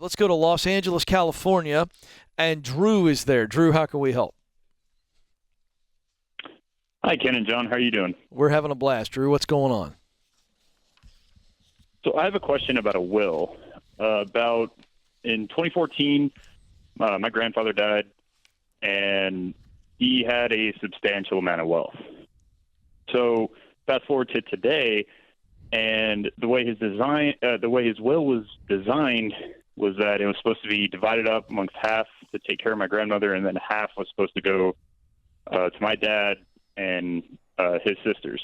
let's go to Los Angeles, California, and Drew is there. Drew, how can we help? Hi, Ken and John. How are you doing? We're having a blast. Drew, what's going on? So I have a question about a will. About in 2014, my grandfather died, and he had a substantial amount of wealth. So fast forward to today, and the way his will was designed was that it was supposed to be divided up amongst half to take care of my grandmother, and then half was supposed to go to my dad and his sisters.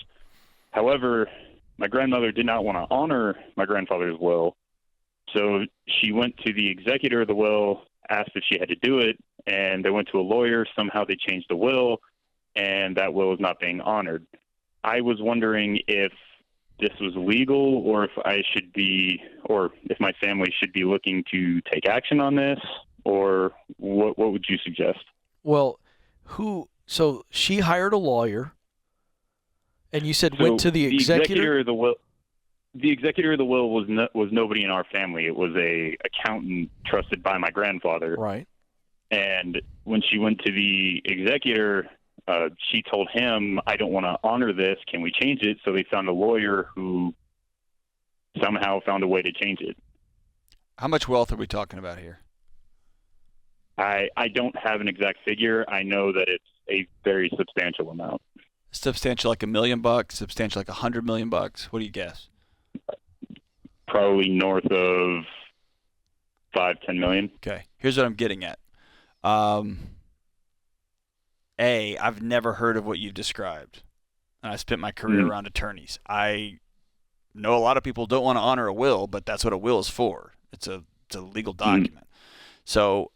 However, my grandmother did not want to honor my grandfather's will, so she went to the executor of the will, asked if she had to do it, and they went to a lawyer. Somehow they changed the will, and that will is not being honored. I was wondering if this was legal, or if I should be, or if my family should be looking to take action on this, or what would you suggest? Well, so she hired a lawyer, and you said went to the executor? The executor of the will was nobody in our family. It was a accountant trusted by my grandfather. Right. And when she went to the executor, she told him, I don't want to honor this. Can we change it? So they found a lawyer who somehow found a way to change it. How much wealth are we talking about here? I don't have an exact figure. I know that it's a very substantial amount. Substantial like $1 million, substantial like $100 million. What do you guess? Probably north of 5-10 million. Okay. Here's what I'm getting at. I've never heard of what you've described. And I spent my career around attorneys. I know a lot of people don't want to honor a will, but that's what a will is for. It's a legal document. So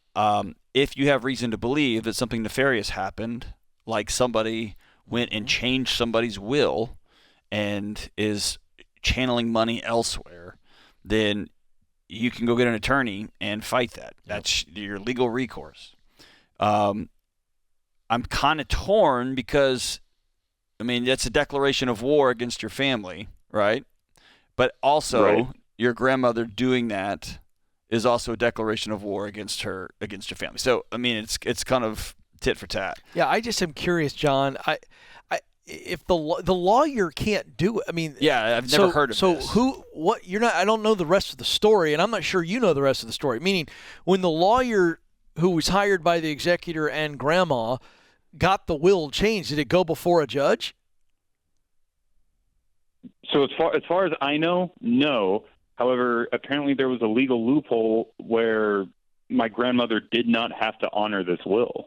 if you have reason to believe that something nefarious happened, like somebody went and changed somebody's will and is channeling money elsewhere, then you can go get an attorney and fight that. That's your legal recourse. I'm kind of torn because, I mean, that's a declaration of war against your family, right? But also, your grandmother doing that is also a declaration of war against your family. So, I mean, it's kind of tit for tat. Yeah, I just am curious, John. If the lawyer can't do it, I mean, yeah, I've never heard of this. So what? You're not. I don't know the rest of the story, and I'm not sure you know the rest of the story. Meaning, when the lawyer who was hired by the executor and grandma got the will changed, did it go before a judge? So as far as I know, no. However, apparently there was a legal loophole where my grandmother did not have to honor this will.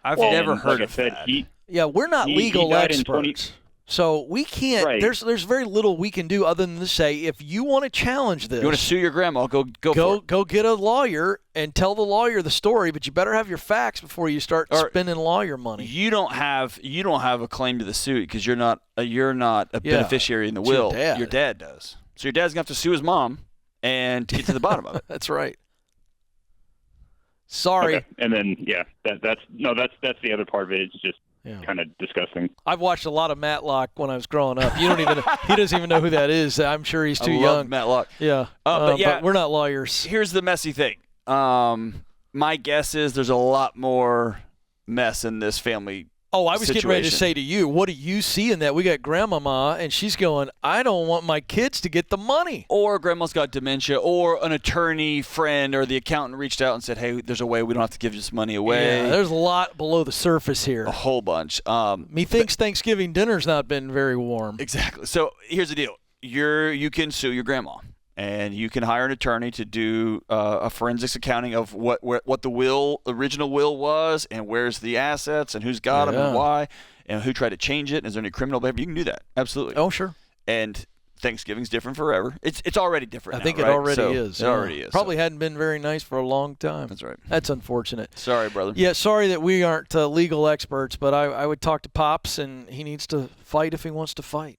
I've never heard of that. Yeah, we're not legal experts, so we can't. Right. There's very little we can do other than to say, if you want to challenge this, you want to sue your grandma, go for it. Go get a lawyer and tell the lawyer the story, but you better have your facts before you start spending lawyer money. You don't have a claim to the suit because you're not a beneficiary in the will. Your dad does. So your dad's gonna have to sue his mom and to get to the bottom of it. That's right. Sorry. Okay. And then that's the other part of it. It's just kind of disgusting. I've watched a lot of Matlock when I was growing up. He doesn't even know who that is. I'm sure he's too young. Love Matlock. Yeah. But we're not lawyers. Here's the messy thing. My guess is there's a lot more mess in this family. Oh, I was situation. getting ready to say to you, what do you see in that? We got grandmama, and she's going, I don't want my kids to get the money. Or grandma's got dementia, or an attorney friend or the accountant reached out and said, hey, there's a way we don't have to give this money away. Yeah, there's a lot below the surface here. A whole bunch. Methinks Thanksgiving dinner's not been very warm. Exactly. So here's the deal. You can sue your grandma. And you can hire an attorney to do a forensics accounting of what the original will was, and where's the assets, and who's got them, and why, and who tried to change it. And is there any criminal behavior? You can do that, absolutely. Oh, sure. And Thanksgiving's different forever. It's already different. I think now, it right? already is. It already is. Probably hadn't been very nice for a long time. That's right. That's unfortunate. Sorry, brother. Yeah, sorry that we aren't legal experts, but I would talk to Pops, and he needs to fight if he wants to fight.